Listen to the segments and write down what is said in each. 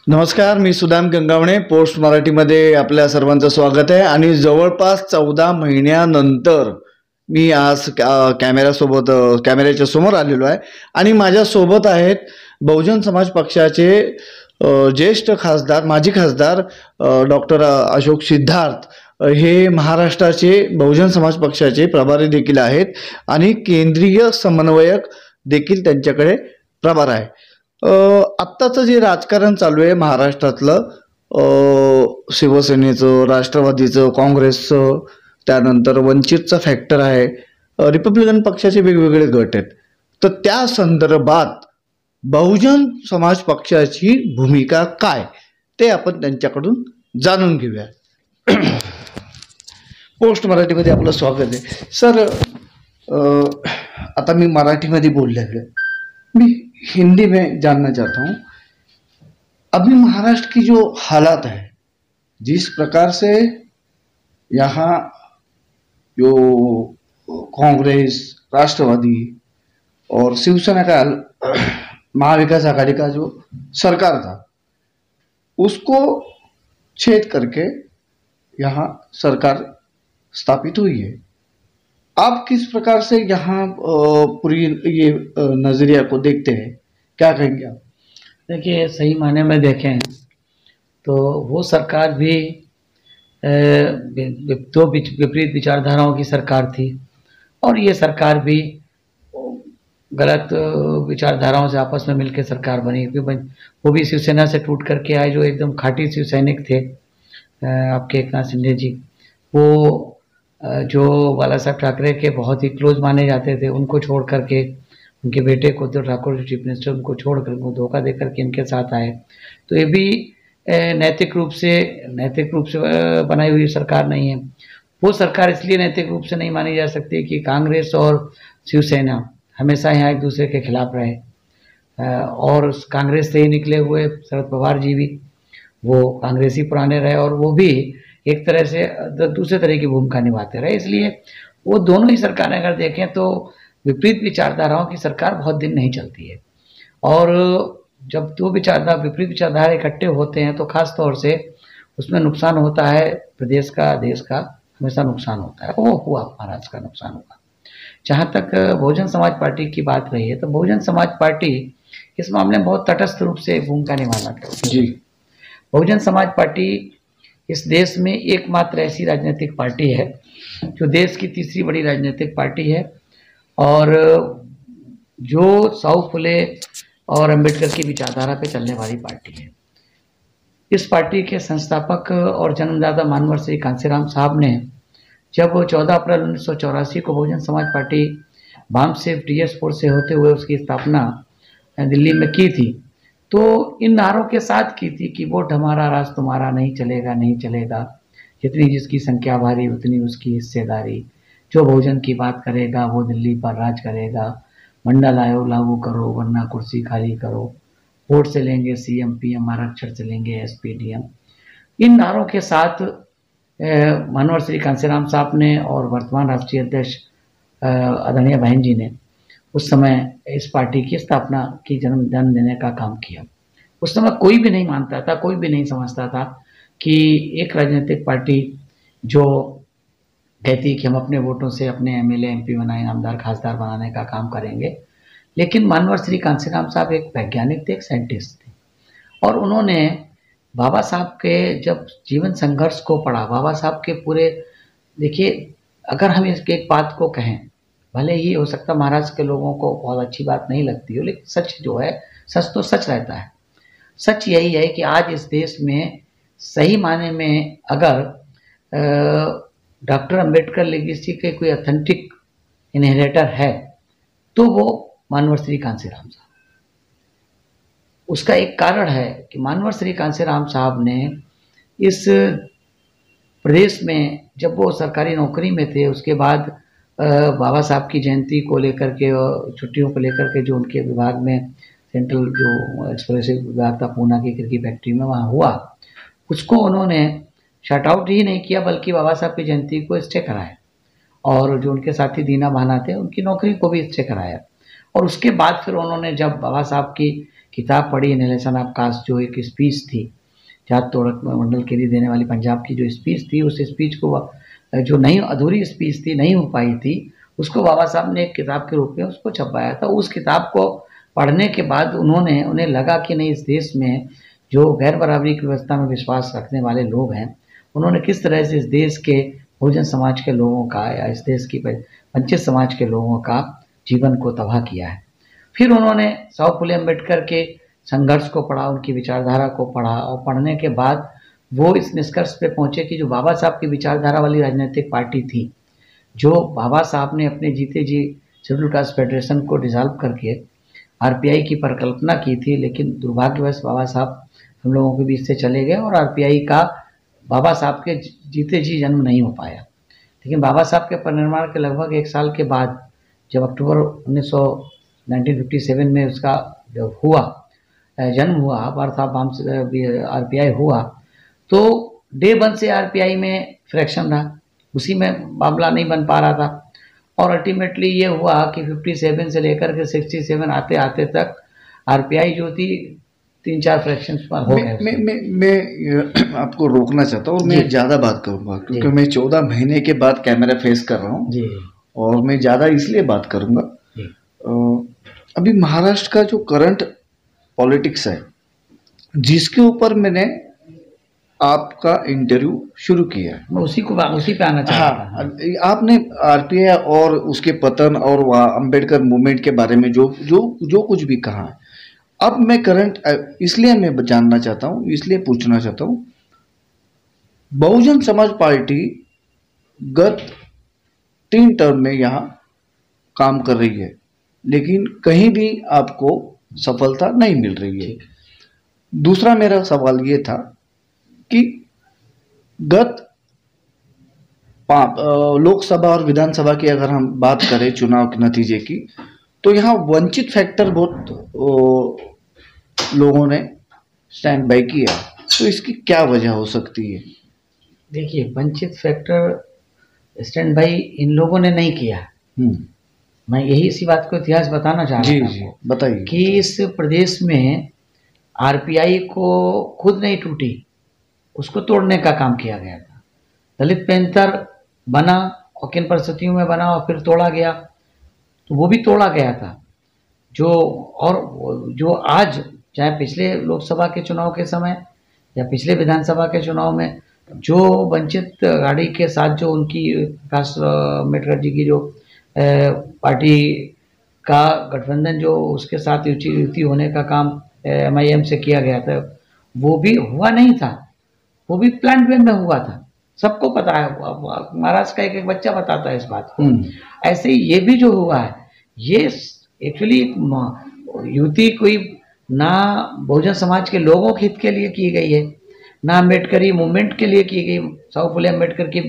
नमस्कार, मी सुदाम गंगावणे. पोस्ट मराठीमध्ये आपल्या सर्वांचं स्वागत आहे. आणि जवळपास 14 महिन्यानंतर मी आज कॅमेऱ्याच्या समोर आलेलो आहे आणि माझ्यासोबत आहेत बहुजन समाज पक्षाचे ज्येष्ठ खासदार, माजी खासदार डॉक्टर अशोक सिद्धार्थ. हे महाराष्ट्राचे बहुजन समाज पक्षाचे प्रभारी देखील आहेत आणि केंद्रीय समन्वयक देखील त्यांच्याकडे प्रभार आहे. आत्ताचं जे राजकारण चालू आहे महाराष्ट्रातलं, शिवसेनेचं, राष्ट्रवादीचं, काँग्रेसचं, त्यानंतर वंचितचा फॅक्टर आहे, रिपब्लिकन पक्षाचे वेगवेगळे गट आहेत. तर त्या संदर्भात बहुजन समाज पक्षाची भूमिका काय ते आपण त्यांच्याकडून जाणून घेऊया. पोस्ट मराठीमध्ये आपलं स्वागत आहे. सर, आता मी मराठीमध्ये बोललेलो आहे, मी हिंदी में जानना चाहता हूँ. अभी महाराष्ट्र की जो हालात है, जिस प्रकार से यहाँ जो कांग्रेस, राष्ट्रवादी और शिवसेना का महाविकास आघाड़ी का जो सरकार था, उसको छेद करके यहाँ सरकार स्थापित हुई है. आप किस प्रकार से यहाँ पूरी ये नजरिया को देखते हैं, क्या कहेंगे आप? देखिए, सही मायने में देखें तो वो सरकार भी दो विपरीत विचारधाराओं की सरकार थी और ये सरकार भी गलत विचारधाराओं से आपस में मिलकर सरकार बनी. वो भी शिवसेना से टूट करके आए, जो एकदम खाटी शिवसैनिक थे आपके एकनाथ शिंदे जी. वो जो बाला साहब ठाकरे के बहुत ही क्लोज माने जाते थे, उनको छोड़ करके, उनके बेटे को उद्धव ठाकुर चीफ मिनिस्टर, उनको छोड़ कर वो धोखा दे करके इनके साथ आए. तो ये भी नैतिक रूप से बनाई हुई सरकार नहीं है. वो सरकार इसलिए नैतिक रूप से नहीं मानी जा सकती कि कांग्रेस और शिवसेना हमेशा यहाँ एक दूसरे के खिलाफ रहे, और कांग्रेस से ही निकले हुए शरद पवार जी भी वो कांग्रेसी पुराने रहे और वो भी एक तरह से दूसरे तरह की भूमिका निभाते रहे. इसलिए वो दोनों ही सरकारें अगर देखें तो विपरीत विचारधाराओं की सरकार बहुत दिन नहीं चलती है. और जब दो विपरीत विचारधारा इकट्ठे होते हैं तो खास तौर से उसमें नुकसान होता है प्रदेश का, देश का हमेशा नुकसान होता है. वो हुआ, महाराष्ट्र का नुकसान हुआ. जहाँ तक बहुजन समाज पार्टी की बात रही है तो बहुजन समाज पार्टी इस मामले में बहुत तटस्थ रूप से भूमिका निभाना करती है. बहुजन समाज पार्टी इस देश में एकमात्र ऐसी राजनीतिक पार्टी है जो देश की तीसरी बड़ी राजनीतिक पार्टी है और जो साऊ फुले और अंबेडकर की विचारधारा पे चलने वाली पार्टी है. इस पार्टी के संस्थापक और जन्मदाता मानवर श्री कांसीराम साहब ने जब 14 अप्रैल 1984 को बहुजन समाज पार्टी बामसेफ DS4 से होते हुए उसकी स्थापना दिल्ली में की थी, तो इन नारों के साथ की थी कि वोट हमारा, राज तुम्हारा, नहीं चलेगा नहीं चलेगा, जितनी जिसकी संख्या भारी उतनी उसकी हिस्सेदारी, जो बहुजन की बात करेगा वो दिल्ली पर राज करेगा, मंडल आयोग लागू करो वरना कुर्सी खाली करो, वोट से लेंगे CM PM, आरक्षण से लेंगे SP DM. इन नारों के साथ मानवर श्री कांसीराम साहब ने और वर्तमान राष्ट्रीय अध्यक्ष आदरणीय बहन जी ने उस समय इस पार्टी की स्थापना की जन्म देने का काम किया. उस समय कोई भी नहीं मानता था, कोई भी नहीं समझता था कि एक राजनीतिक पार्टी जो कहती कि हम अपने वोटों से अपने MLA MP बनाए, नामदार खासदार बनाने का काम करेंगे. लेकिन मानवर श्री कांसीराम साहब एक वैज्ञानिक थे, एक साइंटिस्ट थे और उन्होंने बाबा साहब के जब जीवन संघर्ष को पढ़ा, बाबा साहब के पूरे, देखिए अगर हम इसके एक बात को कहें, भले ही हो सकता महाराष्ट्र के लोगों को बहुत अच्छी बात नहीं लगती हो, लेकिन सच जो है, सच तो सच रहता है. सच यही है कि आज इस देश में सही माने में अगर डॉक्टर अंबेडकर लेगेसी के कोई ऑथेंटिक इनहेरिटर है तो वो मानवर श्री कांसीराम साहब. उसका एक कारण है कि मानवर श्री कांसीराम साहब ने इस प्रदेश में जब वो सरकारी नौकरी में थे, उसके बाद बाबा साहब की जयंती को लेकर के और छुट्टियों को लेकर के जो उनके विभाग में सेंट्रल जो एक्सप्रेसिव विभाग था पूना की क्रिकी फैक्ट्री में वहाँ हुआ, उसको उन्होंने शट आउट ही नहीं किया बल्कि बाबा साहब की जयंती को स्टे कराया और जो उनके साथी दीना भाना थे उनकी नौकरी को भी स्टे कराया. और उसके बाद फिर उन्होंने जब बाबा साहब की किताब पढ़ी इनहेलेशन ऑफ कास्ट, जो एक स्पीच थी जात तोड़क मंडल के लिए देने वाली पंजाब की जो स्पीच थी, उस स्पीच को जो नहीं अधूरी स्पीच थी, नहीं हो पाई थी, उसको बाबा साहब ने एक किताब के रूप में उसको छपवाया था। उस किताब को पढ़ने के बाद उन्हें लगा कि नहीं, इस देश में जो गैर बराबरी की व्यवस्था में विश्वास रखने वाले लोग हैं, उन्होंने किस तरह से इस देश के बहुजन समाज के लोगों का या इस देश की वंचित समाज के लोगों का जीवन को तबाह किया है। फिर उन्होंने साहू फुले अम्बेडकर के संघर्ष को पढ़ा, उनकी विचारधारा को पढ़ा, और पढ़ने के बाद वो इस निष्कर्ष पे पहुंचे कि जो बाबा साहब की विचारधारा वाली राजनीतिक पार्टी थी, जो बाबा साहब ने अपने जीते जी शेड्यूल कास्ट फेडरेशन को डिसॉल्व करके आरपीआई की परिकल्पना की थी, लेकिन दुर्भाग्यवश बाबा साहब हम लोगों के बीच से चले गए और आरपीआई का बाबा साहब के जीते जी जन्म नहीं हो पाया। लेकिन बाबा साहब के परिनिर्वाण के लगभग 1 साल के बाद, जब अक्टूबर 1957 में उसका जब हुआ जन्म हुआ, बर्थ ऑफ आरपीआई हुआ, तो डे 1 से आरपीआई में फ्रैक्शन रहा, उसी में मामला नहीं बन पा रहा था। और अल्टीमेटली ये हुआ कि 57 से लेकर के 67 आते आते तक आरपीआई जो थी 3-4 फ्रैक्शंस पर हो गए। मैं आपको रोकना चाहता हूँ और मैं ज़्यादा बात करूँगा क्योंकि मैं 14 महीने के बाद कैमरा फेस कर रहा हूँ जी, और मैं ज़्यादा इसलिए बात करूँगा। अभी महाराष्ट्र का जो करंट पॉलिटिक्स है, जिसके ऊपर मैंने आपका इंटरव्यू शुरू किया है, मैं उसी पे आना चाहता था। हाँ, आपने आरपीआई और उसके पतन और वहाँ अम्बेडकर मूवमेंट के बारे में जो कुछ भी कहा है, अब मैं करंट इसलिए मैं जानना चाहता हूँ, इसलिए पूछना चाहता हूँ, बहुजन समाज पार्टी गत 3 टर्म में यहाँ काम कर रही है, लेकिन कहीं भी आपको सफलता नहीं मिल रही है। दूसरा मेरा सवाल ये था कि गत लोकसभा और विधानसभा की अगर हम बात करें चुनाव के नतीजे की, तो यहाँ वंचित फैक्टर बहुत लोगों ने स्टैंड बाय किया, तो इसकी क्या वजह हो सकती है? देखिए, वंचित फैक्टर स्टैंड बाय इन लोगों ने नहीं किया। मैं यही इसी बात को इतिहास बताना चाह रहा था। बताइए कि इस प्रदेश में आरपीआई को खुद नहीं टूटी, उसको तोड़ने का काम किया गया था। दलित पैंथर बना और किन परिस्थितियों में बना और फिर तोड़ा गया, तो वो भी तोड़ा गया था। जो आज चाहे पिछले लोकसभा के चुनाव के समय या पिछले विधानसभा के चुनाव में जो वंचित गाड़ी के साथ जो उनकी प्रकाश अम्बेडकर जी की जो पार्टी का गठबंधन जो उसके साथ युति होने का काम MIM से किया गया था, वो भी हुआ नहीं था, वो भी प्लान वे में हुआ था। सबको पता है, महाराष्ट्र का एक बच्चा बताता है इस बात को। ऐसे ही ये भी जो हुआ है, ये एक्चुअली युति कोई ना बहुजन समाज के लोगों के हित के लिए की गई है, ना अम्बेडकरी मूवमेंट के लिए की गई, साहू फुले अम्बेडकर के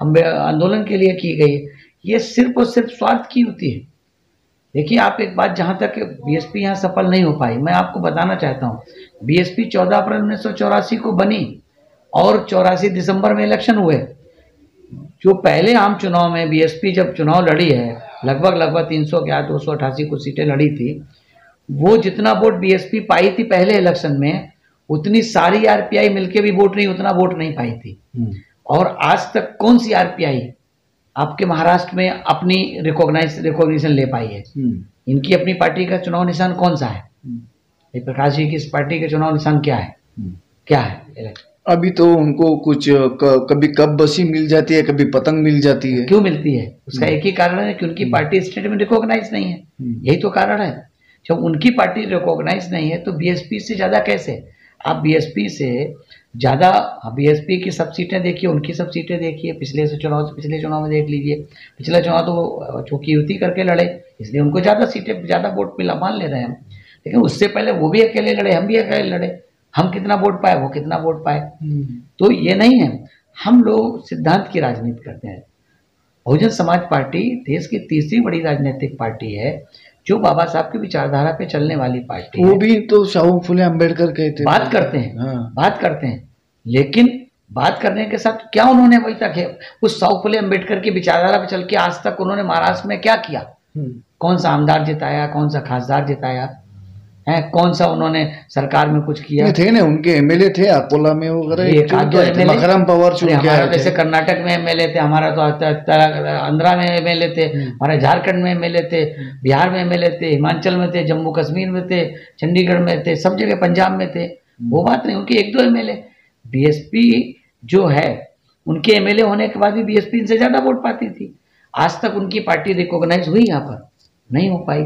आंदोलन के लिए की गई। ये सिर्फ और सिर्फ स्वार्थ की युति है। देखिए, आप एक बात, जहाँ तक बीएसपी यहाँ सफल नहीं हो पाई, मैं आपको बताना चाहता हूँ, बीएसपी 14 अप्रैल 1984 को बनी और 84 दिसंबर में इलेक्शन हुए। जो पहले आम चुनाव में बीएसपी जब चुनाव लड़ी है, लगभग 288 कुछ सीटें लड़ी थी, वो जितना वोट बीएसपी पाई थी पहले इलेक्शन में, उतनी सारी आरपीआई मिलके भी उतना वोट नहीं पाई थी। और आज तक कौन सी आरपीआई आपके महाराष्ट्र में अपनी रिकॉग्निशन ले पाई है? इनकी अपनी पार्टी का चुनाव निशान कौन सा है? प्रकाश जी की इस पार्टी का चुनाव निशान क्या है? क्या है? अभी तो उनको कुछ कभी कब बसी मिल जाती है, कभी पतंग मिल जाती है। क्यों मिलती है? उसका एक ही कारण है कि उनकी पार्टी स्टेट में रिकॉग्नाइज नहीं है। यही तो कारण है। जब उनकी पार्टी रिकॉग्नाइज नहीं है तो बीएसपी से ज्यादा कैसे? आप बीएसपी से ज़्यादा, बीएसपी की सब सीटें देखिए, उनकी सब सीटें देखिए, पिछले चुनाव में देख लीजिए। पिछला चुनाव तो चूंकि युति करके लड़े, इसलिए उनको ज़्यादा सीटें, ज़्यादा वोट मिला, मान ले रहे हैं हम। लेकिन उससे पहले वो भी अकेले लड़े, हम भी अकेले लड़े, हम कितना वोट पाए, वो कितना वोट पाए। तो ये नहीं है, हम लोग सिद्धांत की राजनीति करते हैं। बहुजन समाज पार्टी देश की तीसरी बड़ी राजनीतिक पार्टी है, जो बाबा साहब की विचारधारा पे चलने वाली पार्टी है। वो भी तो साहू फुले अम्बेडकर कहते बात करते हैं, बात करते हैं, लेकिन बात करने के साथ क्या उन्होंने अभी तक है उस साहू फुले अम्बेडकर की विचारधारा पे चल के आज तक उन्होंने महाराष्ट्र में क्या किया? कौन सा आमदार जिताया, कौन सा खासदार जिताया? हैं, कौन सा उन्होंने सरकार में कुछ किया? थे ना, उनके एमएलए थे अकोला में वगैरह, एक आध दो MLA, मकरम पवार चुन के हमारा आए जैसे थे। कर्नाटक में एमएलए थे, हमारा तो आंध्रा में एमएलए थे, हमारे झारखंड में एमएलए थे, बिहार में एमएलए थे, हिमाचल में थे, जम्मू कश्मीर में थे, चंडीगढ़ में थे, सब जगह, पंजाब में थे। वो बात नहीं, उनके एक दो एमएलए। बीएसपी जो है, उनके एमएलए होने के बाद भी बीएसपी इनसे ज्यादा वोट पाती थी। आज तक उनकी पार्टी रिकॉग्नाइज हुई यहाँ पर नहीं हो पाई।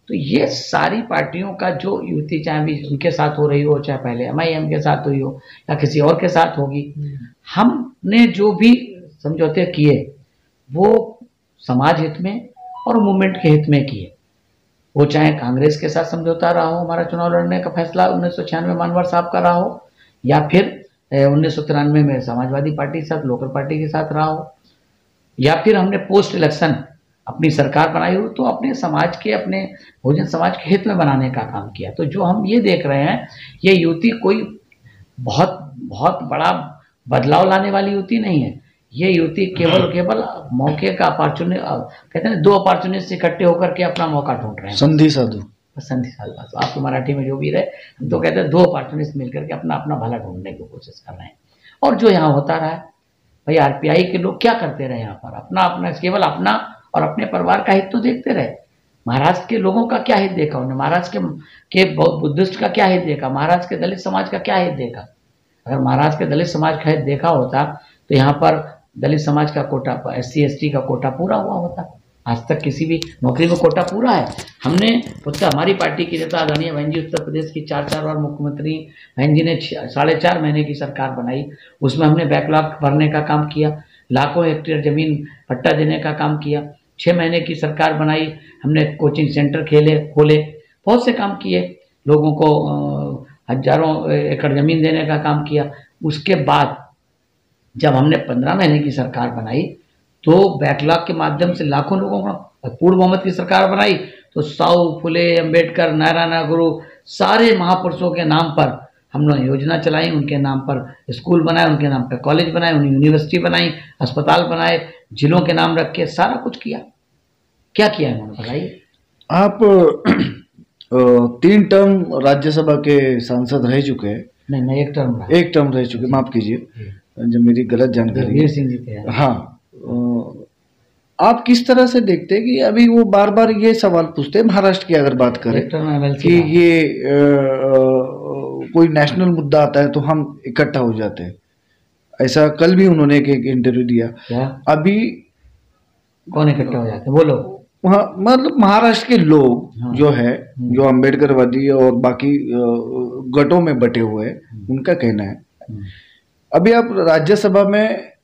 तो ये सारी पार्टियों का जो युति, चाहे भी उनके साथ हो रही हो, चाहे पहले एमआईएम के साथ हुई हो या किसी और के साथ होगी, हमने जो भी समझौते किए वो समाज हित में और मूवमेंट के हित में किए। वो चाहे कांग्रेस के साथ समझौता रहा हो, हमारा चुनाव लड़ने का फैसला 1996 मानवर साहब का रहा हो, या फिर 1993 में समाजवादी पार्टी के साथ, लोकल पार्टी के साथ रहा हो, या फिर हमने पोस्ट इलेक्शन अपनी सरकार बनाई हो तो अपने समाज के, अपने बहुजन समाज के हित में बनाने का काम किया। तो जो हम ये देख रहे हैं, ये युति कोई बहुत बहुत बड़ा बदलाव लाने वाली युति नहीं है। ये युति केवल मौके का अपॉर्चुनिटी, कहते हैं 2 अपॉर्चुनिस्ट इकट्ठे होकर के अपना मौका ढूंढ रहे हैं। संधि साधु, आपको मराठी में जो भी रहे, हम तो कहते हैं 2 अपॉर्चुनिस्ट मिलकर के अपना अपना भला ढूंढने की कोशिश कर रहे हैं। और जो यहाँ होता रहा है भाई, आरपीआई के लोग क्या करते रहे यहाँ पर, अपना अपना, केवल अपना और अपने परिवार का हित तो देखते रहे। महाराष्ट्र के लोगों का क्या हित देखा उन्होंने? महाराष्ट्र के बुद्धिस्ट का क्या हित देखा? महाराष्ट्र के दलित समाज का क्या हित देखा? अगर महाराष्ट्र के दलित समाज का हित देखा होता तो यहाँ पर दलित समाज का कोटा, SC ST का कोटा पूरा हुआ होता। आज तक किसी भी नौकरी में कोटा पूरा है। हमने हमारी पार्टी की नेता आदरणीय बहन जी, उत्तर प्रदेश की 4 बार मुख्यमंत्री बहन जी ने 4.5 महीने की सरकार बनाई। उसमें हमने बैकलॉग भरने का काम किया, लाखों हेक्टेयर जमीन पट्टा देने का काम किया। 6 महीने की सरकार बनाई, हमने कोचिंग सेंटर खोले, बहुत से काम किए, लोगों को हजारों एकड़ जमीन देने का काम किया। उसके बाद जब हमने 15 महीने की सरकार बनाई तो बैकलॉग के माध्यम से लाखों लोगों को, पूर्ण बहुमत की सरकार बनाई तो साहू, फुले, अंबेडकर, नारायण गुरु, सारे महापुरुषों के नाम पर हमने योजना चलाई, उनके नाम पर स्कूल बनाए, उनके नाम पर कॉलेज बनाए, उन्हें यूनिवर्सिटी बनाई, अस्पताल बनाए, जिलों के नाम रख के सारा कुछ किया। क्या किया है उन्होंने, बताइए आप। 3 टर्म राज्यसभा के सांसद रह चुके हैं। नहीं, एक टर्म रह चुके, माफ कीजिए जब मेरी गलत जानकारी। वीर सिंह जी थे। हाँ, आप किस तरह से देखते हैं कि अभी वो बार बार ये सवाल पूछते हैं, महाराष्ट्र की अगर बात करें कि ये कोई नेशनल मुद्दा आता है तो हम इकट्ठा हो जाते हैं, ऐसा कल भी उन्होंने एक इंटरव्यू दिया। क्या? अभी कौन इकट्ठा हो जाते हैं, बोलो। मतलब महाराष्ट्र के लोग जो है, जो अम्बेडकरवादी और बाकी गटों में बटे हुए हैं, उनका कहना है अभी आप राज्यसभा में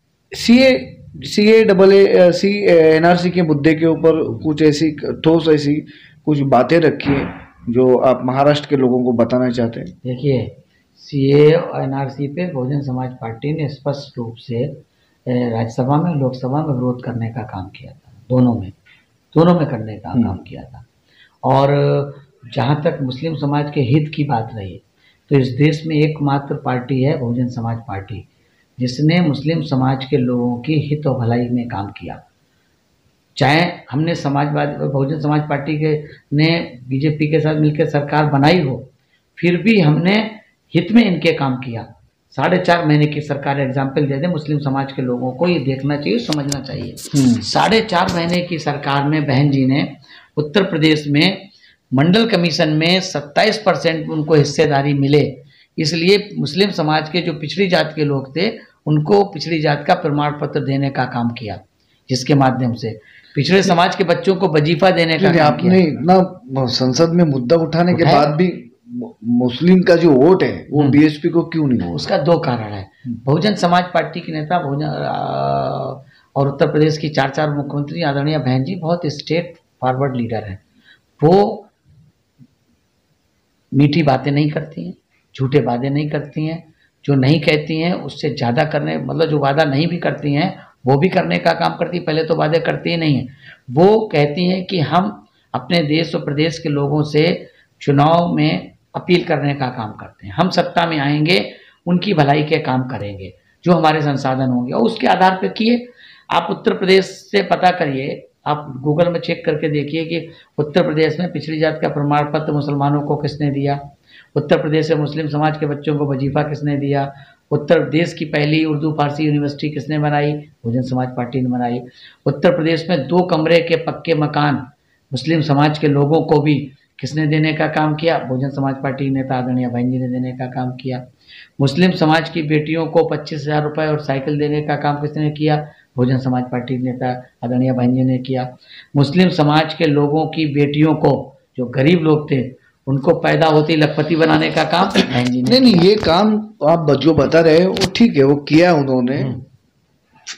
NRC के मुद्दे के ऊपर कुछ ऐसी ठोस ऐसी कुछ बातें रखी है जो आप महाराष्ट्र के लोगों को बताना चाहते हैं। देखिए, CA और NRC पे बहुजन समाज पार्टी ने स्पष्ट रूप से राज्यसभा में, लोकसभा में विरोध करने का काम किया था, दोनों में करने का काम किया था। और जहाँ तक मुस्लिम समाज के हित की बात रही तो इस देश में एकमात्र पार्टी है बहुजन समाज पार्टी, जिसने मुस्लिम समाज के लोगों की हित और भलाई में काम किया। चाहे हमने बहुजन समाज पार्टी के ने बीजेपी के साथ मिलकर सरकार बनाई हो, फिर भी हमने हित में इनके काम किया। 4.5 महीने की सरकार, एग्जाम्पल दे दें, मुस्लिम समाज के लोगों को ये देखना चाहिए, समझना चाहिए। 4.5 महीने की सरकार में बहन जी ने उत्तर प्रदेश में मंडल कमीशन में 27% उनको हिस्सेदारी मिले, इसलिए मुस्लिम समाज के जो पिछड़ी जात के लोग थे उनको पिछड़ी जात का प्रमाण पत्र देने का काम किया, जिसके माध्यम से पिछड़े समाज के बच्चों को वजीफा देने का काम किया। आपने इतना संसद में मुद्दा उठाने के बाद भी मुस्लिम का जो वोट है वो बीएसपी को क्यों नहीं हुआ? उसका 2 कारण है। बहुजन समाज पार्टी की नेता और उत्तर प्रदेश की 4 मुख्यमंत्री आदरणीय बहन जी बहुत स्टेट फॉरवर्ड लीडर हैं। वो मीठी बातें नहीं करती हैं, झूठे वादे नहीं करती हैं, जो नहीं कहती हैं उससे ज़्यादा करने, मतलब जो वादा नहीं भी करती हैं वो भी करने का काम करती। पहले तो वादे करती ही नहीं हैं, वो कहती हैं कि हम अपने देश और प्रदेश के लोगों से चुनाव में अपील करने का काम करते हैं, हम सत्ता में आएंगे, उनकी भलाई के काम करेंगे, जो हमारे संसाधन होंगे, और उसके आधार पर किए। आप उत्तर प्रदेश से पता करिए आप गूगल में चेक करके देखिए कि उत्तर प्रदेश में पिछड़ी जात का प्रमाण पत्र मुसलमानों को किसने दिया, उत्तर प्रदेश से मुस्लिम समाज के बच्चों को वजीफा किसने दिया, उत्तर प्रदेश की पहली उर्दू फारसी यूनिवर्सिटी किसने बनाई, बहुजन समाज पार्टी ने बनाई। उत्तर प्रदेश में 2 कमरे के पक्के मकान मुस्लिम समाज के लोगों को भी किसने देने का काम किया, बहुजन समाज पार्टी नेता आदरणीय बहन जी ने देने का काम किया। मुस्लिम समाज की बेटियों को 25,000 रुपये और साइकिल देने का काम किसने किया, बहुजन समाज पार्टी नेता आदरणीय बहन जी ने किया। मुस्लिम समाज के लोगों की बेटियों को, जो गरीब लोग थे, उनको पैदा होते ही लखपति बनाने का काम बहन जी ने। नहीं, ये काम आप जो बता रहे हैं वो ठीक है, वो किया उन्होंने।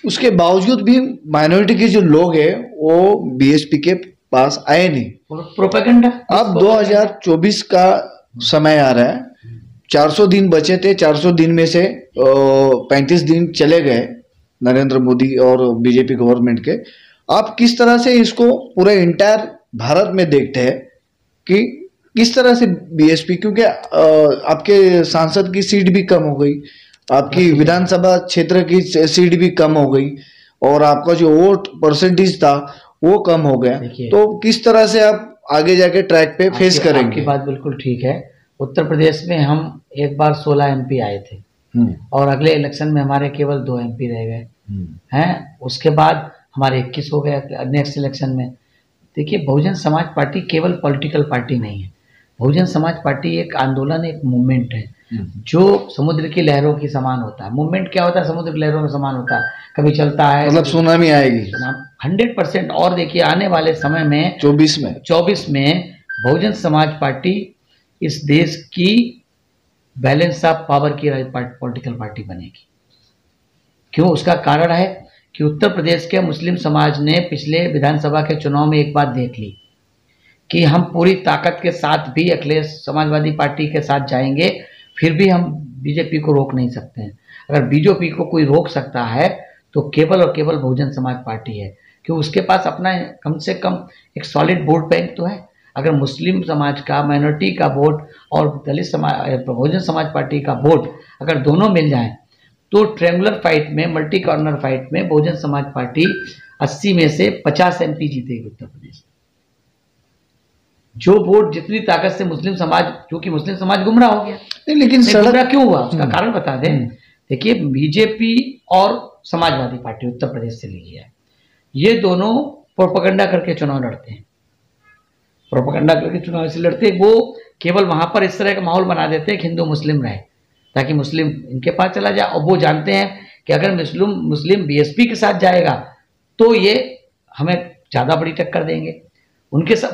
उसके बावजूद भी माइनॉरिटी के जो लोग हैं वो बीएसपी के पास आए नहीं। प्रोपेगेंडा। अब 2024 का समय आ रहा है, 400 दिन बचे थे, 400 दिन में से 35 दिन चले गए नरेंद्र मोदी और बीजेपी गवर्नमेंट के। आप किस तरह से इसको पूरे इंटायर भारत में देखते हैं कि किस तरह से बीएसपी, क्योंकि आपके सांसद की सीट भी कम हो गई, आपकी विधानसभा क्षेत्र की सीट भी कम हो गई और आपका जो वोट परसेंटेज था वो कम हो गया, तो किस तरह से आप आगे जाके ट्रैक पे फेस करेंगे? आपकी बात बिल्कुल ठीक है। उत्तर प्रदेश में हम एक बार 16 एमपी आए थे और अगले इलेक्शन में हमारे केवल 2 एमपी रह गए हैं। उसके बाद हमारे 21 हो गए नेक्स्ट इलेक्शन में। देखिए, बहुजन समाज पार्टी केवल पॉलिटिकल पार्टी नहीं है। बहुजन समाज पार्टी एक आंदोलन, एक मूवमेंट है जो समुद्र की लहरों की समान होता है। मूवमेंट क्या होता है? समुद्र की लहरों के समान होता है, कभी चलता है, मतलब सुनामी आएगी 100%। और देखिए, आने वाले समय में 24 में बहुजन समाज पार्टी इस देश की बैलेंस ऑफ पावर की पॉलिटिकल पार्टी बनेगी। क्यों? उसका कारण है कि उत्तर प्रदेश के मुस्लिम समाज ने पिछले विधानसभा के चुनाव में एक बात देख ली कि हम पूरी ताकत के साथ भी अखिलेश समाजवादी पार्टी के साथ जाएंगे, फिर भी हम बीजेपी को रोक नहीं सकते हैं। अगर बीजेपी को कोई रोक सकता है तो केवल और केवल बहुजन समाज पार्टी है, क्योंकि उसके पास अपना कम से कम एक सॉलिड वोट बैंक तो है। अगर मुस्लिम समाज का, माइनॉरिटी का वोट और दलित समाज, बहुजन समाज पार्टी का वोट अगर दोनों मिल जाएं तो ट्रेंगुलर फाइट में, मल्टी कॉर्नर फाइट में बहुजन समाज पार्टी 80 में से 50 एमपी जीतेगी उत्तर प्रदेश। जो वोट जितनी ताकत से मुस्लिम समाज, क्योंकि मुस्लिम समाज गुमराह हो गया। लेकिन गुमराह क्यों हुआ उसका कारण बता दें। देखिए, बीजेपी और समाजवादी पार्टी उत्तर प्रदेश से लीजिए, ये दोनों प्रोपेगेंडा करके चुनाव लड़ते हैं। प्रोपेगेंडा करके चुनाव इसलिए लड़ते हैं, वो केवल वहां पर इस तरह का माहौल बना देते हैं कि हिंदू मुस्लिम रहे ताकि मुस्लिम इनके पास चला जाए। और वो जानते हैं कि अगर मुस्लिम बीएसपी के साथ जाएगा तो ये हमें ज़्यादा बड़ी टक्कर देंगे। उनके साथ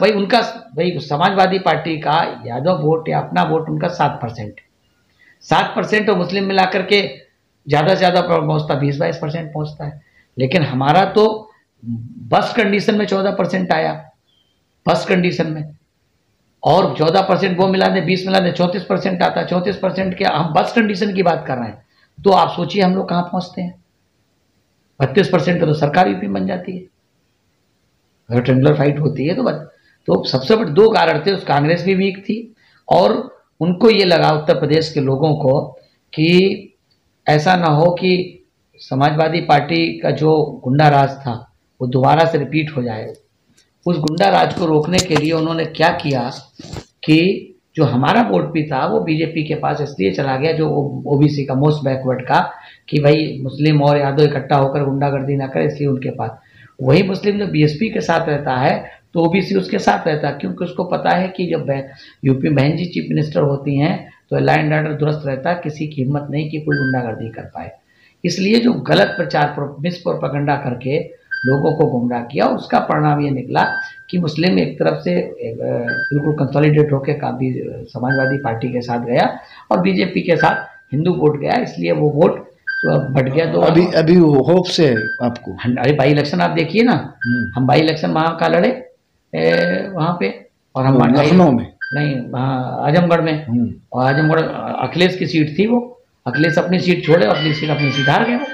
भाई समाजवादी पार्टी का यादव वोट या अपना वोट उनका 7% 7% और मुस्लिम मिलाकर के ज़्यादा से ज़्यादा पहुँचता 20-22% पहुँचता है। लेकिन हमारा तो बस कंडीशन में 14% आया, बस कंडीशन में, और 14% वो मिला दे, 20 मिला दे, 34% आता है। 34% के हम बस कंडीशन की बात कर रहे हैं, तो आप सोचिए हम लोग कहाँ पहुँचते हैं। 32% तो सरकार यूपी बन जाती है अगर ट्रेंगुलर फाइट होती है तो सबसे बड़े 2 कारण थे। उस कांग्रेस भी वीक थी और उनको ये लगा उत्तर प्रदेश के लोगों को कि ऐसा ना हो कि समाजवादी पार्टी का जो गुंडा राज था वो दोबारा से रिपीट हो जाए। उस गुंडा राज को रोकने के लिए उन्होंने क्या किया कि जो हमारा वोट भी था वो बीजेपी के पास इसलिए चला गया, जो ओबीसी का, मोस्ट बैकवर्ड का, कि भाई मुस्लिम और यादव इकट्ठा होकर गुंडागर्दी ना करे, इसलिए उनके पास। वही मुस्लिम जब बीएसपी के साथ रहता है तो ओबीसी उसके साथ रहता है, क्योंकि उसको पता है कि जब यूपी बहन जी चीफ मिनिस्टर होती हैं तो लॉ एंड ऑर्डर दुरुस्त रहता है, किसी की हिम्मत नहीं कि कोई गुंडागर्दी कर पाए। इसलिए जो गलत प्रचार, मिस प्रोपेगेंडा करके लोगों को गुमराह किया, उसका परिणाम ये निकला कि मुस्लिम एक तरफ से बिल्कुल कंसोलिडेट होकर काफी समाजवादी पार्टी के साथ गया और बीजेपी के साथ हिंदू वोट गया, इसलिए वो वोट बढ़ गया। तो अभी होप से है आपको? अरे बाई इलेक्शन आप देखिए ना, हम बाई इलेक्शन वहाँ का लड़े वहाँ पे, और हम लखनऊ में नहीं, वहाँ आजमगढ़ में, और आजमगढ़ अखिलेश की सीट थी, वो अखिलेश अपनी सीट छोड़े और अपनी सीट हार गए। वो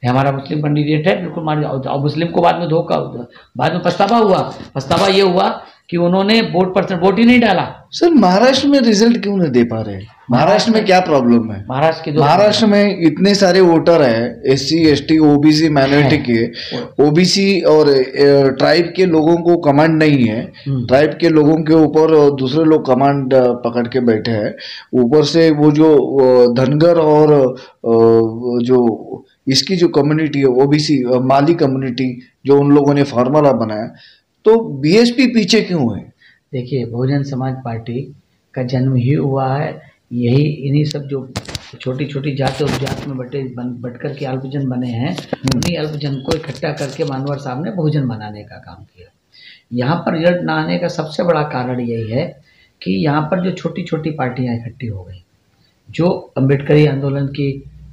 हमारा मुस्लिम कैंडिडेट है, बिल्कुल मार। और मुस्लिम को बाद में धोखा, बाद में पछतावा हुआ। पछतावा ये हुआ कि उन्होंने वोट ही नहीं डाला। सर महाराष्ट्र में रिजल्ट क्यों नहीं दे पा रहे? महाराष्ट्र में क्या प्रॉब्लम है? महाराष्ट्र में इतने सारे वोटर है, SC ST OBC माइनॉरिटी के, OBC और ट्राइब के लोगों को कमांड नहीं है। ट्राइब के लोगों के ऊपर दूसरे लोग कमांड पकड़ के बैठे हैं। ऊपर से वो जो धनगर और जो इसकी जो कम्युनिटी है OBC माली कम्युनिटी, जो उन लोगों ने फार्मूला बनाया, तो BSP पीछे क्यों है? देखिए, बहुजन समाज पार्टी का जन्म ही हुआ है यही इन्हीं सब जो छोटी छोटी जाति और उपजाति में बट कर के अल्पजन बने हैं, उन्हीं अल्पजन को इकट्ठा करके मानवर साहब ने बहुजन बनाने का काम किया। यहाँ पर रिजल्ट ना आने का सबसे बड़ा कारण यही है कि यहाँ पर जो छोटी छोटी पार्टियाँ इकट्ठी हो गई, जो अम्बेडकरी आंदोलन की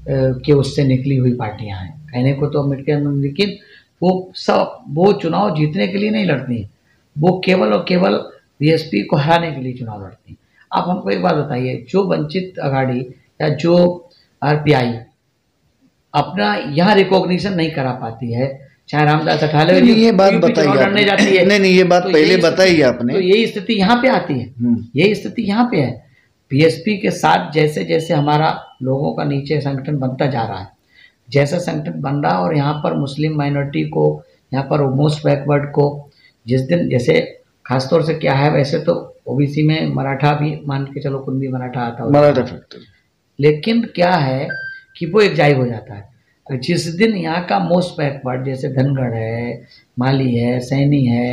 के उससे निकली हुई पार्टियाँ हैं। कहने को तो अम्बेडकरी आंदोलन, लेकिन वो चुनाव जीतने के लिए नहीं लड़ती हैं, वो केवल और केवल BSP को हराने के लिए चुनाव लड़ती हैं। आप हमको एक बात बताइए, जो वंचित अघाड़ी या जो RPI अपना यहाँ रिकॉग्निशन नहीं करा पाती है, चाहे रामदास अठावले ये बात बताइए जाती है, नहीं ये बात तो पहले बताइए आपने, तो यही स्थिति यहाँ पे आती है, यही स्थिति यहाँ पे है। BSP के साथ जैसे जैसे हमारा लोगों का नीचे संगठन बनता जा रहा है, जैसा संगठन बन रहा, और यहाँ पर मुस्लिम माइनॉरिटी को, यहाँ पर मोस्ट बैकवर्ड को जिस दिन, जैसे खासतौर से क्या है, वैसे तो OBC में मराठा भी मान के चलो, कुंभी मराठा आता है, लेकिन क्या है कि वो एक जायब हो जाता है। जिस दिन यहाँ का मोस्ट बैकवर्ड जैसे धनगढ़ है, माली है, सैनी है,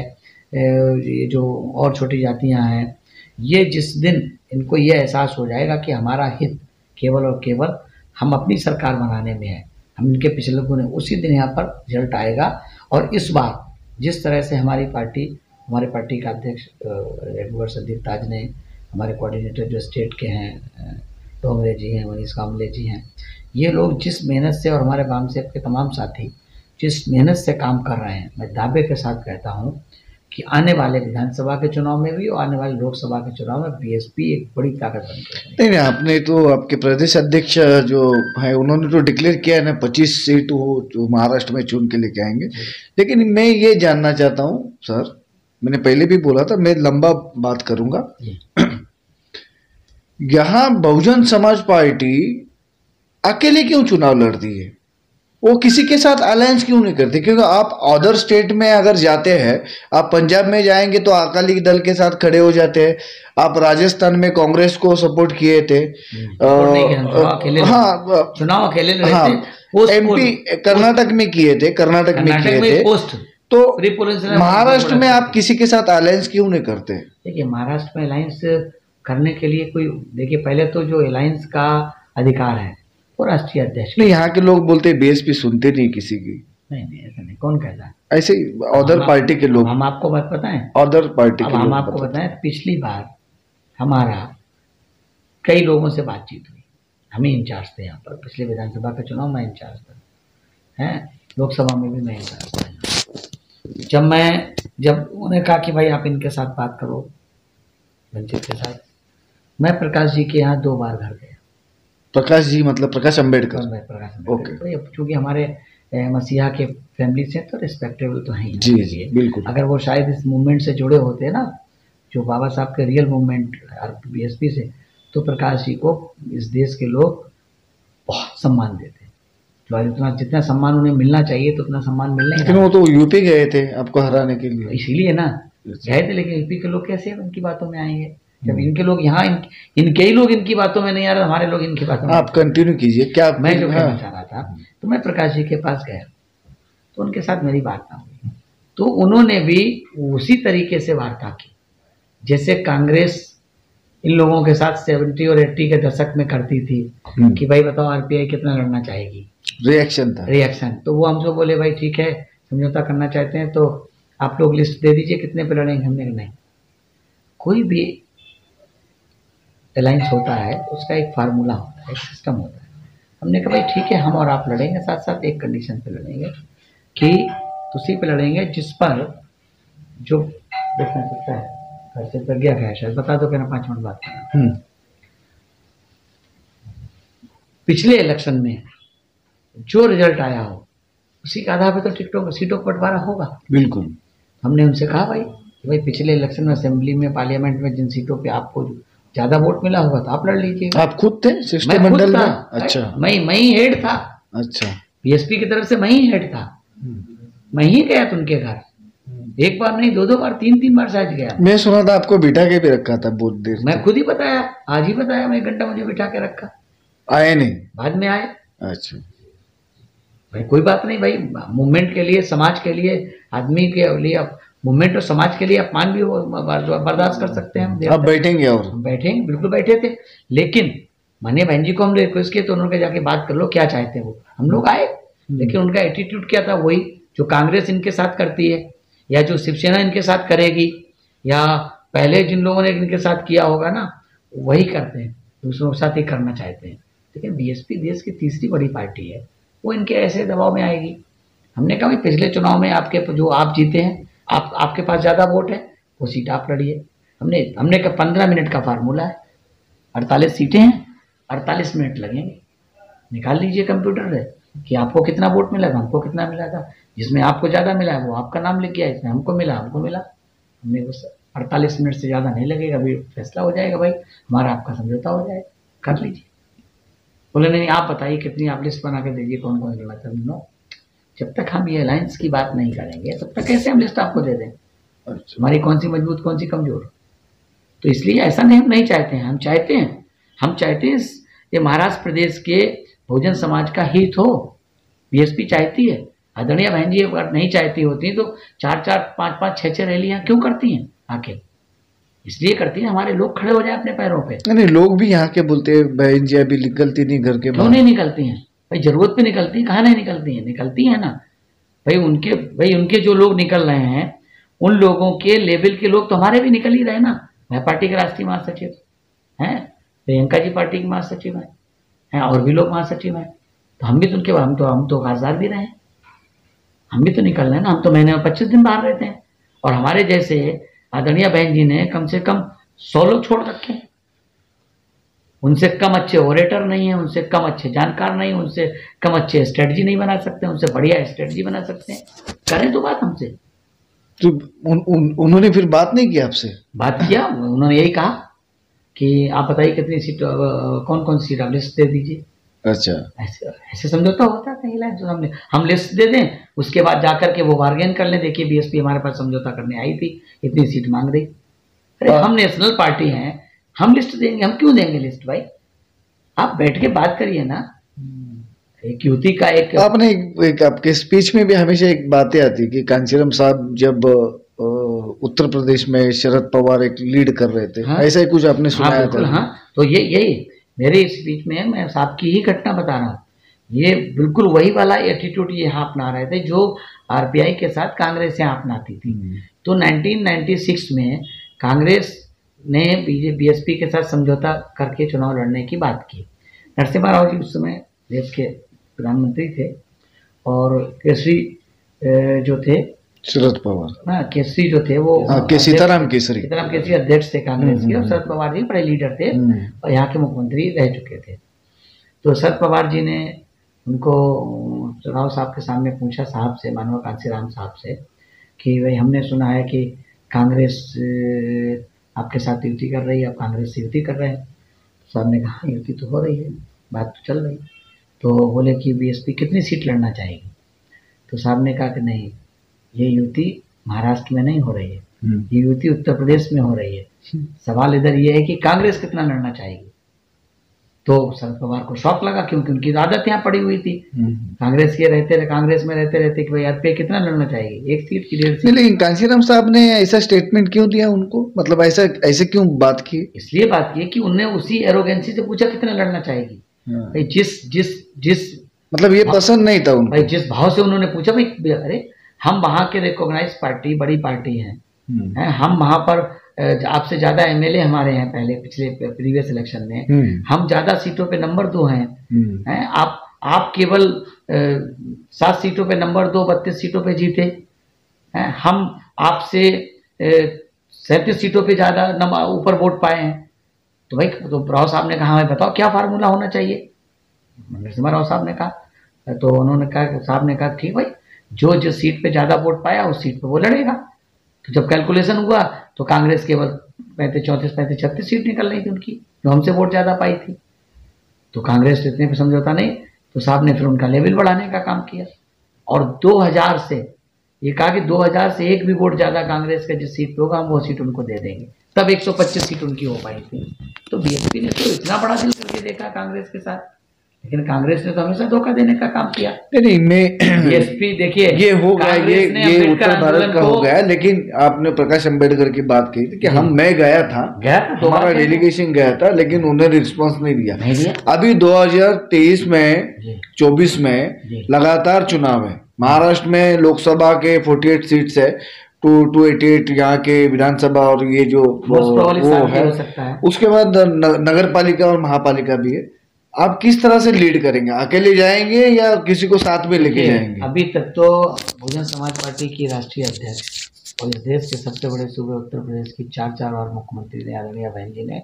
ये जो और छोटी जातियाँ हैं, ये जिस दिन इनको ये एहसास हो जाएगा कि हमारा हित केवल और केवल हम अपनी सरकार बनाने में है, हम इनके पिछले गुण, उसी दिन यहाँ पर रिजल्ट आएगा। और इस बार जिस तरह से हमारे पार्टी का अध्यक्ष रघुवर संदीप ताज ने, हमारे कोऑर्डिनेटर जो स्टेट के हैं डोंगरे जी हैं, मनीष कामले जी हैं, ये लोग जिस मेहनत से, और हमारे वामसेप के तमाम साथी जिस मेहनत से काम कर रहे हैं, मैं दावे के साथ कहता हूँ कि आने वाले विधानसभा के चुनाव में भी और आने वाले लोकसभा के चुनाव में BSP एक बड़ी ताकत बन गई। नहीं, आपने तो आपके प्रदेश अध्यक्ष जो है उन्होंने तो डिक्लेयर किया है ना 25 सीट वो जो महाराष्ट्र में चुन के लेके आएंगे। लेकिन मैं ये जानना चाहता हूँ सर, मैंने पहले भी बोला था, मैं लंबा बात करूंगा। यहाँ बहुजन समाज पार्टी अकेले क्यों चुनाव लड़ती है? वो किसी के साथ अलायंस क्यों नहीं करते? क्योंकि आप अदर स्टेट में अगर जाते हैं, आप पंजाब में जाएंगे तो अकाली दल के साथ खड़े हो जाते हैं, आप राजस्थान में कांग्रेस को सपोर्ट किए थे, चुनाव अकेले MP कर्नाटक में किए थे, तो महाराष्ट्र में आप किसी के साथ अलायंस क्यों नहीं करते? देखिए, महाराष्ट्र में अलायंस करने के लिए कोई, देखिए पहले तो जो अलायंस का अधिकार है वो राष्ट्रीय अध्यक्ष। नहीं, यहाँ के लोग बोलते BSP सुनते नहीं किसी की। नहीं ऐसा नहीं, कौन कहता है? ऐसे अदर पार्टी के लोग। हम आपको बात बताएं, अदर पार्टी के लोग। हम आपको बताएं, पिछली बार हमारा कई लोगों से बातचीत हुई, हम ही इंचार्ज थे यहाँ पर, पिछले विधानसभा का चुनाव में इंचार्ज था, है लोकसभा में भी मैं इंचार्ज था। जब उन्होंने कहा कि भाई आप इनके साथ बात करो, वंचित के साथ, मैं प्रकाश जी के यहाँ 2 बार घर गया। प्रकाश जी मतलब प्रकाश अम्बेडकर? ओके। तो चूंकि हमारे मसीहा के फैमिली से तो रिस्पेक्टेबल तो हैं जी बिल्कुल। अगर वो शायद इस मूवमेंट से जुड़े होते ना, जो बाबा साहब के रियल मूवमेंट BSP से, तो प्रकाश जी को इस देश के लोग बहुत सम्मान देते, जो जितना सम्मान उन्हें मिलना चाहिए तो उतना सम्मान मिलने, लेकिन वो तो यूपी गए थे आपको हराने के लिए, इसीलिए ना गए थे। लेकिन यूपी के लोग कैसे उनकी बातों में आएंगे जब इनके लोग यहाँ, इनके ही लोग इनकी बातों में नहीं आ रहे, हमारे लोग इनकी बातों में। आप कंटिन्यू कीजिए। क्या मैं जो कहना चाह रहा था, तो मैं प्रकाश जी के पास गया, तो उनके साथ मेरी बात ना हुई, तो उन्होंने भी उसी तरीके से वार्ता की जैसे कांग्रेस इन लोगों के साथ 70 और 80 के दशक में करती थी कि भाई बताओ RPI कितना लड़ना चाहेगी, रिएक्शन था, रिएक्शन। तो वो हमसे बोले भाई ठीक है, समझौता करना चाहते हैं तो आप लोग लिस्ट दे दीजिए कितने पे लड़ेंगे। हमने नहीं, कोई भी अलायंस होता है उसका एक फार्मूला होता है, एक सिस्टम होता है। हमने कहा भाई ठीक है, हम और आप लड़ेंगे, साथ साथ एक कंडीशन पे लड़ेंगे कि उसी पे लड़ेंगे जिस पर जो देखना सकता है, घर से प्रज्ञा गया शायद, बता दो कहना 5 मिनट बात करना। पिछले इलेक्शन में जो रिजल्ट आया हो उसी के आधार पर तो टिकटों सीटों का बंटवारा होगा। बिल्कुल। हमने उनसे कहा भाई भाई पिछले इलेक्शन में असेंबली में, पार्लियामेंट में जिन सीटों पे आपको ज्यादा वोट मिला होगा तो आप लड़ लीजिएगा। आप खुद थे मैं खुद शिष्टमंडल था। में? अच्छा मैं ही हेड था। अच्छा। बीएसपी की तरफ से मैं ही हेड था। मैं ही गया था उनके घर, एक बार नहीं, दो बार, तीन बार शायद गया। मैं सुना था आपको बिठा के भी रखा था बहुत देर मैं तक। खुद ही बताया, आज ही बताया, मैं 1 घंटा मुझे बिठा के रखा। आए नहीं? बाद में आए। अच्छा भाई कोई बात नहीं भाई, मूवमेंट के लिए, समाज के लिए, आदमी के लिए, मूवमेंट और समाज के लिए अपमान भी बर्दाश्त कर सकते हैं हम। अब बैठेंगे? और बैठेंगे, बिल्कुल बैठे थे। लेकिन माननीय बहन जी को हमने रिक्वेस्ट किया तो उन्होंने जाके बात कर लो क्या चाहते हैं वो। हम लोग आए, लेकिन उनका एटीट्यूड क्या था, वही जो कांग्रेस इनके साथ करती है, या जो शिवसेना इनके साथ करेगी, या पहले जिन लोगों ने इनके साथ किया होगा ना, वही करते हैं, दूसरों के साथ ही करना चाहते हैं। लेकिन बीएसपी देश की तीसरी बड़ी पार्टी है, वो इनके ऐसे दबाव में आएगी। हमने कहा भाई पिछले चुनाव में आपके जो आप जीते हैं, आपके पास ज़्यादा वोट है, वो सीट आप लड़िए। हमने कहा 15 मिनट का फार्मूला है, 48 सीटें हैं, 48 मिनट लगेंगे, निकाल लीजिए कंप्यूटर से कि आपको कितना वोट मिला था, हमको कितना मिला था। जिसमें आपको ज़्यादा मिला है वो आपका नाम लिख गया, इसमें हमको मिला। हमने उस 48 मिनट से ज़्यादा नहीं लगेगा, अभी फैसला हो जाएगा भाई, हमारा आपका समझौता हो जाएगा, कर लीजिए। बोले नहीं आप बताइए कितनी, आप लिस्ट बना के दीजिए कौन कौन लड़ा था। नो, जब तक हम ये अलायंस की बात नहीं करेंगे तब तक कैसे हम लिस्ट आपको दे दें? हमारी कौन सी मजबूत कौन सी कमजोर? तो इसलिए ऐसा नहीं, हम नहीं चाहते हैं। हम चाहते हैं ये महाराष्ट्र प्रदेश के बहुजन समाज का हित हो। बीएसपी चाहती है। आदरणीय बहन जी अगर नहीं चाहती होती तो 4-4, 5-5, 6-6 रैलियां क्यों करती हैं आके? इसलिए करती हैं हमारे लोग खड़े हो जाए अपने पैरों पे। नहीं, लोग भी यहाँ के बोलते हैं बहन जी अभी निकलती नहीं घर के क्यों नहीं निकलती हैं भाई? जरूरत पे निकलती हैं, कहाँ नहीं निकलती हैं? निकलती हैं ना भाई। उनके जो लोग निकल रहे हैं, उन लोगों के लेवल के लोग तो हमारे भी निकल ही रहे ना। मैं पार्टी के राष्ट्रीय महासचिव हैं, प्रियंका जी पार्टी की महासचिव हैं, और भी लोग महासचिव हैं। तो हम भी तो उनके, हम तो खासदार भी रहे हैं, हम भी तो निकल रहे हैं ना। हम तो महीने में 25 दिन बाहर रहते हैं, और हमारे जैसे आदरणीय बहन जी ने कम से कम 100 लोग छोड़ रखे हैं। उनसे कम अच्छे ओरेटर नहीं है, उनसे कम अच्छे जानकार नहीं, उनसे कम अच्छे स्ट्रेटजी नहीं बना सकते, उनसे बढ़िया स्ट्रेटजी बना सकते हैं। करें तो बात हमसे। तो उन्होंने फिर बात नहीं की आपसे? बात किया, उन्होंने यही कहा कि आप बताइए कितनी सीट, कौन कौन सी सीट आप लिस्ट दे दीजिए। अच्छा, ऐसे समझौता होता है कहीं लाइन तो हम लिस्ट दे दें, उसके बाद जाकर के वो बार्गेन कर लें, देखिए बीएसपी हमारे पास समझौता करने आई थी, इतनी सीट मांग रही। अरे हम नेशनल पार्टी हैं, हम लिस्ट देंगे, हम क्यों देंगे लिस्ट भाई? आप बैठ के बात करिए ना। एक युति का एक आपने एक आपके स्पीच में भी हमेशा एक बातें आती कि कांचीराम साहब जब उत्तर प्रदेश में शरद पवार एक लीड कर रहे थे, हाँ? ऐसा ही कुछ आपने सुनाया था? हाँ, तो यही मेरे स्पीच में मैं साहब की ही घटना बता रहा हूँ। ये बिल्कुल वही वाला एटीट्यूड ये यहाँ अपना रहे थे जो आरपीआई के साथ कांग्रेस यहाँ अपनाती थी। तो 1996 में कांग्रेस ने बीएसपी के साथ समझौता करके चुनाव लड़ने की बात की। नरसिम्हा राव जी उस समय देश के प्रधानमंत्री थे, और केसरी जो थे शरद पवार, हाँ केसरी जो थे वो सीताराम केसरी अध्यक्ष थे कांग्रेस के, और शरद पवार जी बड़े लीडर थे और यहाँ के मुख्यमंत्री रह चुके थे। तो शरद पवार जी ने उनको चुनाव साहब के सामने पूछा, साहब से, मानव कांशीराम साहब से, कि भाई हमने सुना है कि कांग्रेस आपके साथ युति कर रही है, आप कांग्रेस से युति कर रहे हैं। साहब ने कहा युति तो हो रही है, बात तो चल रही। तो बोले कि बीएसपी कितनी सीट लड़ना चाहेगी? तो साहब ने कहा कि नहीं, ये युति महाराष्ट्र में नहीं हो रही है, ये युति उत्तर प्रदेश में हो रही है। सवाल इधर ये है कि कांग्रेस कितना लड़ना चाहेगी। तो शरद पवार को शौक लगा, क्योंकि उनकी आदत यहाँ पड़ी हुई थी, कांग्रेस में रहते रहते कि भाई आरपीआई कितना लड़ना चाहेगी, 1 सीट की 1.5 सीट। लेकिन कांशीराम साहब ने ऐसा स्टेटमेंट क्यों दिया उनको? मतलब ऐसे क्यों बात की? इसलिए बात की कि उनने उसी एरोगेंसी से पूछा कितना लड़ना चाहेगी। भाई जिस मतलब ये पसंद नहीं था उनको, भाई जिस भाव से उन्होंने पूछा, भाई अरे हम वहां के रिकॉग्नाइज पार्टी, बड़ी पार्टी है, हम वहां पर आपसे ज्यादा एमएलए हमारे हैं, पहले पिछले प्रीवियस इलेक्शन में हम ज्यादा सीटों पे नंबर 2 हैं। आप केवल 7 सीटों पे नंबर 2, 32 सीटों पे जीते हैं। हम आपसे 37 सीटों पे ज्यादा ऊपर वोट पाए हैं। तो भाई तो राव साहब ने कहा, बताओ क्या फार्मूला होना चाहिए? नरसिम्हा राव साहब ने कहा, तो उन्होंने कहा, साहब ने कहा ठीक भाई, जो जिस सीट पे ज्यादा वोट पाया उस सीट पे वो लड़ेगा। तो जब कैलकुलेशन हुआ तो कांग्रेस केवल 35, 34, 35, 36 सीट निकल रही थी उनकी, जो हमसे वोट ज़्यादा पाई थी। तो कांग्रेस इतने पे समझौता नहीं, तो साहब ने फिर उनका लेवल बढ़ाने का काम किया। और 2000 से ये कहा कि 2000 से एक भी वोट ज़्यादा कांग्रेस का जिस सीट पे होगा हम वो सीट उनको दे देंगे, तब 125 सीट उनकी हो पाई थी। तो बीएसपी ने तो इतना बड़ा दिल करके देखा कांग्रेस के साथ, लेकिन कांग्रेस ने तो हमेशा धोखा देने का काम किया। नहीं मैं बीएसपी देखिए ये हो गया, ये उत्तर भारत आंदोलन का हो को- गया, लेकिन आपने प्रकाश अंबेडकर की बात की थी कि मैं गया था, हमारा डेलीगेशन गया था, लेकिन उन्होंने रिस्पांस नहीं दिया। अभी 2023 में 24 में लगातार चुनाव है। महाराष्ट्र में लोकसभा के 48 सीट्स है, 288 यहाँ के विधानसभा, और ये जो वो है, उसके बाद नगर पालिका और महापालिका भी है। आप किस तरह से लीड करेंगे? अकेले जाएंगे या किसी को साथ में लेके जाएंगे? अभी तक तो बहुजन समाज पार्टी की राष्ट्रीय अध्यक्ष और इस देश के सबसे बड़े सूबे उत्तर प्रदेश की 4 बार मुख्यमंत्री ने आदरणीय बहन जी ने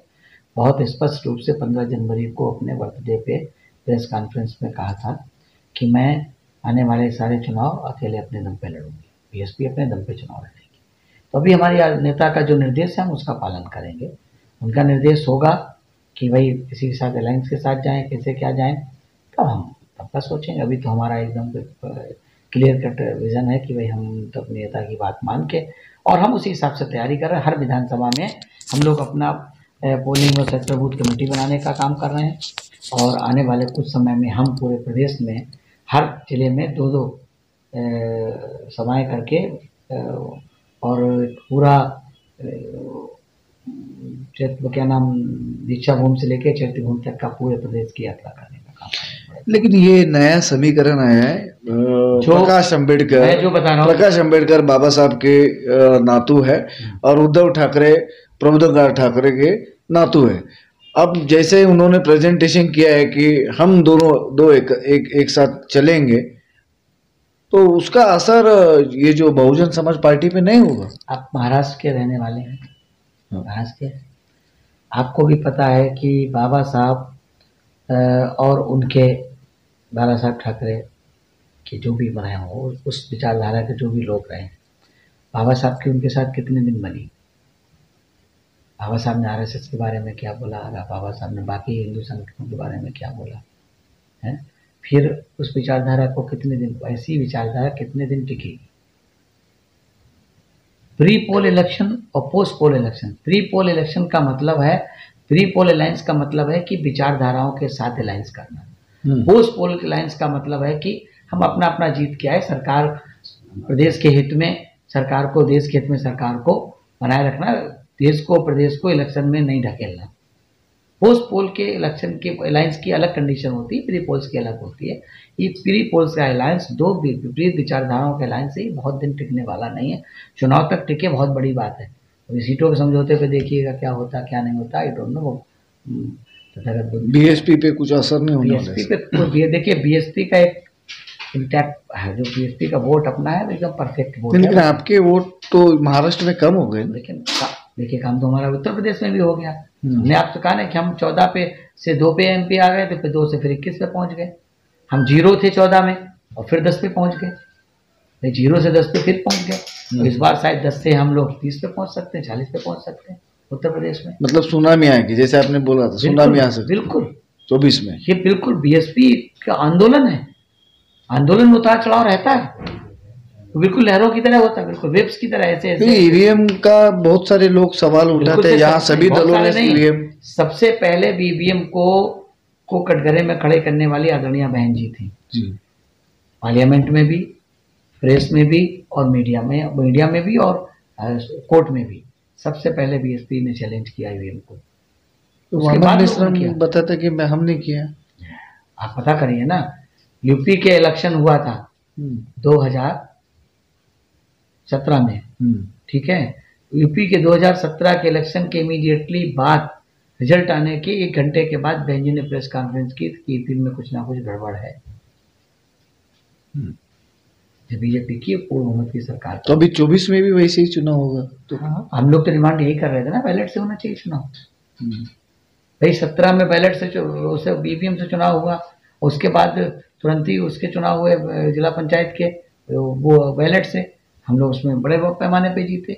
बहुत स्पष्ट रूप से 15 जनवरी को अपने बर्थडे पे प्रेस कॉन्फ्रेंस में कहा था कि मैं आने वाले सारे चुनाव अकेले अपने दम पे लड़ूंगी, बीएसपी अपने दम पे चुनाव लड़ेगी। तो अभी हमारी नेता का जो निर्देश है हम उसका पालन करेंगे। उनका निर्देश होगा कि भाई किसी के साथ अलायंस के साथ जाएं, कैसे क्या जाएं, तब हम तब का सोचेंगे। अभी तो हमारा एकदम क्लियर कट विजन है कि भाई हम तो अपने नेता की बात मान के, और हम उसी हिसाब से तैयारी कर रहे हैं। हर विधानसभा में हम लोग अपना पोलिंग और सेक्टर बूथ कमेटी बनाने का काम कर रहे हैं, और आने वाले कुछ समय में हम पूरे प्रदेश में हर जिले में 2-2 सभाएं करके और पूरा क्या नाम, दीक्षा भूमि से लेकर चैत्य भूमि तक का पूरे प्रदेश की यात्रा करने का काम। लेकिन ये नया समीकरण आया है, प्रकाश अंबेडकर, मैं जो बता रहा हूँ, प्रकाश अंबेडकर बाबा साहब के नातू है और उद्धव ठाकरे प्रबोधन ठाकरे के नातू है। अब जैसे उन्होंने प्रेजेंटेशन किया है कि हम दोनों एक साथ चलेंगे, तो उसका असर ये जो बहुजन समाज पार्टी पे नहीं होगा? आप महाराष्ट्र के रहने वाले हैं, महाराष्ट्र के, आपको भी पता है कि बाबा साहब और उनके बाला साहब ठाकरे के जो भी रहे हों, उस विचारधारा के जो भी लोग रहे, बाबा साहब की उनके साथ कितने दिन बनी? बाबा साहब ने आरएसएस के बारे में क्या बोला, बाबा साहब ने बाकी हिंदू संगठनों के बारे में क्या बोला है? फिर उस विचारधारा को कितने दिन, ऐसी विचारधारा कितने दिन टिकेगी? प्री पोल इलेक्शन और पोस्ट पोल इलेक्शन। प्री पोल इलेक्शन का मतलब है, प्री पोल अलायंस का मतलब है कि विचारधाराओं के साथ अलायंस करना। पोस्ट पोल अलायंस का मतलब है कि हम अपना अपना जीत के आए, सरकार प्रदेश के हित में सरकार को, देश के हित में सरकार को बनाए रखना, देश को प्रदेश को इलेक्शन में नहीं ढकेलना। पोस्ट पोल के इलेक्शन के अलायंस की अलग कंडीशन होती है, प्री पोल्स की अलग होती है। ये प्री पोल्स का अलायंस दो विपरीत विचारधाराओं के अलायंस से बहुत दिन टिकने वाला नहीं है। चुनाव तक टिके बहुत बड़ी बात है। अभी सीटों के समझौते पे देखिएगा क्या होता क्या नहीं होता, आई डोंट नो। बीएसपी पे कुछ असर नहीं होने वाला। बीएसपी पे तो देखिए, बीएसपी का एक इंटैक्ट है, जो बीएसपी का वोट अपना है एकदम परफेक्ट वोट है। लेकिन आपके वोट तो महाराष्ट्र में कम हो गए। लेकिन देखिए काम तो हमारा उत्तर प्रदेश में भी हो गया। हमने आपसे कहा ना कि हम 14 पे से 2 पे एमपी आ गए थे, फिर 2 से फिर 21 पे पहुंच गए। हम 0 थे 14 में और फिर 10 पे पहुंच गए, 0 से 10 पे फिर पहुंच गए। तो इस बार शायद 10 से हम लोग 30 पे पहुंच सकते हैं, 40 पे पहुंच सकते हैं उत्तर प्रदेश में। मतलब सुनामी आएगी, जैसे आपने बोला था सुनामी आ सकती है। बिल्कुल 24 में। ये बिल्कुल बीएसपी का आंदोलन है। आंदोलन में उतार चढ़ाव रहता है, तो बिल्कुल लहरों की तरह होता है, बिल्कुल वेव्स की तरह। ऐसे ईवीएम का बहुत सारे लोग सवाल उठाते हैं, यहाँ सभी दलों ने ईवीएम। सबसे पहले ईवीएम को कटघरे में खड़े करने वाली आदरणीय बहन जी थी जी। पार्लियामेंट में भी, प्रेस में भी और मीडिया में भी और कोर्ट में भी सबसे पहले बीएसपी ने चैलेंज किया ईवीएम को। तो मोहम्मद मिश्रा बताता कि हमने किया। आप पता करिए ना, यूपी के इलेक्शन हुआ था 2017 में, ठीक है। यूपी के 2017 के इलेक्शन के इमीडिएटली बाद, रिजल्ट आने के 1 घंटे के बाद बहन जी ने प्रेस कॉन्फ्रेंस की कि यूपी में कुछ ना कुछ गड़बड़ है। जब बीजेपी की पूर्ण बहुमत की सरकार, तो अभी 24 में भी वैसे ही चुनाव होगा। तो हम लोग तो डिमांड यही कर रहे थे ना, बैलेट से होना चाहिए चुनाव। भाई 17 में बैलेट से ईवीएम से चुनाव हुआ, उसके बाद तुरंत ही उसके चुनाव हुए जिला पंचायत के, वो बैलेट से। हम लोग उसमें बड़े पैमाने पे जीते।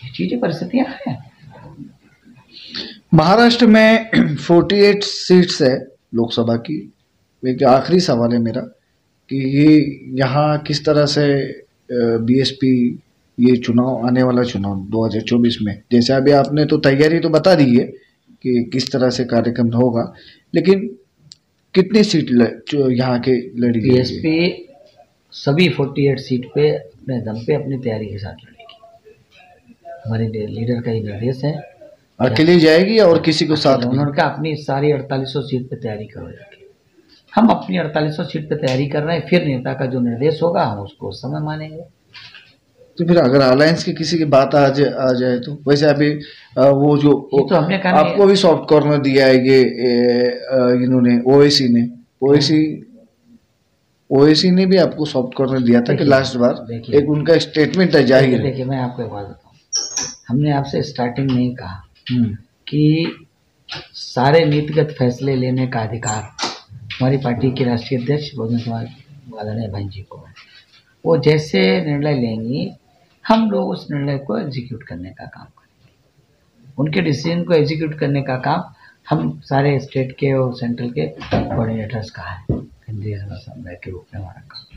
ये चीज़ें परिस्थितियाँ हैं। महाराष्ट्र में 48 सीट्स है लोकसभा की। एक आखिरी सवाल है मेरा कि ये यहाँ किस तरह से बीएसपी ये चुनाव, आने वाला चुनाव 2024 में, जैसे अभी आपने तो तैयारी तो बता दी है कि किस तरह से कार्यक्रम होगा, लेकिन कितनी सीट जो यहाँ के लड़ी जाएगी? बीएसपी सभी 48 सीट पे अपने दम पे अपनी तैयारी के साथ लड़ेगी। हमारे लीडर का ये निर्देश है। अकेले जाएगी और किसी को साथ? उन्होंने कहा अपनी सारी 4800 सीट पे तैयारी करो जाके। हम अपनी 4800 सीट पे तैयारी कर रहे हैं, फिर नेता का जो निर्देश होगा हम उसको उस समय मानेंगे। तो फिर अगर अलायंस की किसी की बात आ जाए तो वैसे अभी वो जो तो हमने कहा आपको भी सॉफ्ट कॉर्नर दिया है ये इन्होंने ओएसी ने भी आपको सॉफ्ट कॉर्नर दिया था कि लास्ट बार एक उनका स्टेटमेंट है जाहिर है। देखिए मैं आपको एक बात बताऊं, हमने आपसे स्टार्टिंग में ही कहा कि सारे नीतिगत फैसले लेने का अधिकार हमारी पार्टी के राष्ट्रीय अध्यक्ष बहुजन समाज आदरणीय बहन जी को है। वो जैसे निर्णय लेंगी हम लोग उस निर्णय को एग्जीक्यूट करने का काम करेंगे। उनके डिसीजन को एग्जीक्यूट करने का काम हम सारे स्टेट के और सेंट्रल के कोऑर्डिनेटर्स का है, केंद्रीय समन्वय के रूप में हमारा काम।